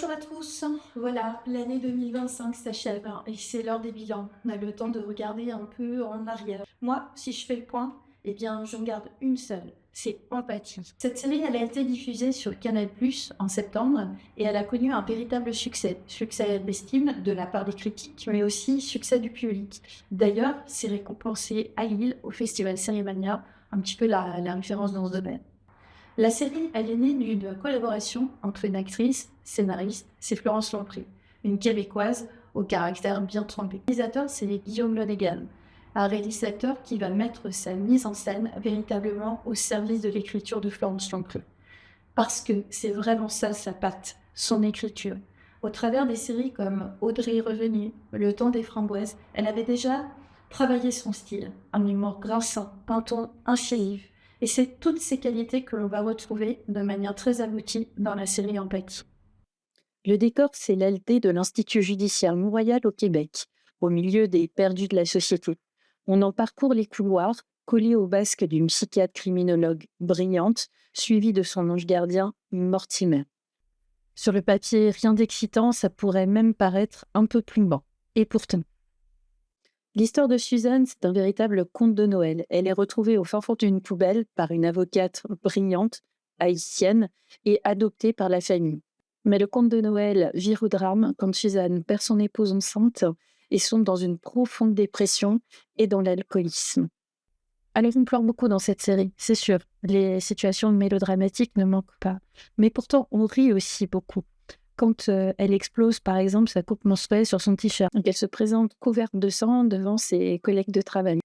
Bonjour à tous. Voilà, l'année 2025 s'achève et c'est l'heure des bilans. On a le temps de regarder un peu en arrière. Moi, si je fais le point, eh bien, j'en garde une seule. C'est Empathie. Cette série, elle a été diffusée sur Canal+ en septembre et elle a connu un véritable succès. Succès d'estime de la part des critiques, mais aussi succès du public. D'ailleurs, c'est récompensé à Lille au Festival Cérémania, un petit peu la référence dans ce domaine. La série, elle est née d'une collaboration entre une actrice, scénariste, c'est Florence Lompré, une Québécoise au caractère bien trempé. Le réalisateur, c'est Guillaume Lonegan, un réalisateur qui va mettre sa mise en scène véritablement au service de l'écriture de Florence Lompré. Parce que c'est vraiment ça sa patte, son écriture. Au travers des séries comme Audrey est revenue, Le temps des framboises, elle avait déjà travaillé son style, un humour grinçant, un ton incisive. Et c'est toutes ces qualités que l'on va retrouver de manière très aboutie dans la série Empathie. Le décor, c'est l'ALT de l'Institut judiciaire Mont-Royal au Québec, au milieu des perdus de la société. On en parcourt les couloirs, collés au basque d'une psychiatre criminologue brillante, suivie de son ange gardien, Mortimer. Sur le papier, rien d'excitant, ça pourrait même paraître un peu plombant. Et pourtant. L'histoire de Suzanne, c'est un véritable conte de Noël. Elle est retrouvée au fin fond d'une poubelle par une avocate brillante, haïtienne, et adoptée par la famille. Mais le conte de Noël vire au drame quand Suzanne perd son épouse enceinte et sombre dans une profonde dépression et dans l'alcoolisme. Alors on pleure beaucoup dans cette série, c'est sûr. Les situations mélodramatiques ne manquent pas. Mais pourtant, on rit aussi beaucoup. Quand elle explose, par exemple, sa coupe menstruelle sur son t-shirt, qu'elle se présente couverte de sang devant ses collègues de travail.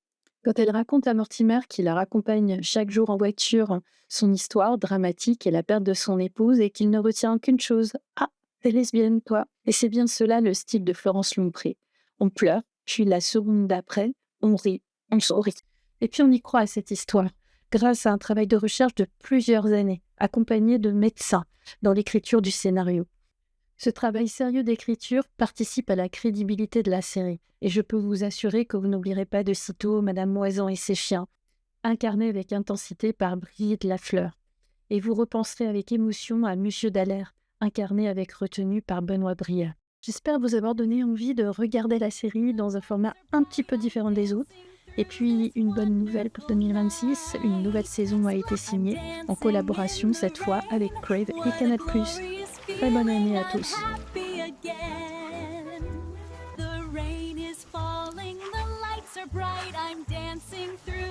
Quand elle raconte à Mortimer qui la raccompagne chaque jour en voiture son histoire dramatique et la perte de son épouse et qu'il ne retient qu'une chose. Ah, t'es lesbienne, toi. Et c'est bien cela le style de Florence Lompré. On pleure, puis la seconde d'après, on rit, on sourit. Et puis on y croit à cette histoire, grâce à un travail de recherche de plusieurs années, accompagné de médecins dans l'écriture du scénario. Ce travail sérieux d'écriture participe à la crédibilité de la série, et je peux vous assurer que vous n'oublierez pas de sitôt Madame Moison et ses chiens, incarnés avec intensité par Brigitte Lafleur. Et vous repenserez avec émotion à Monsieur Dallaire, incarné avec retenue par Benoît Brière. J'espère vous avoir donné envie de regarder la série dans un format un petit peu différent des autres. Et puis, une bonne nouvelle pour 2026, une nouvelle saison a été signée, en collaboration cette fois avec Crave et Canal+. Très bonne année à tous. Happy again. The rain is falling, the lights are bright, I'm dancing through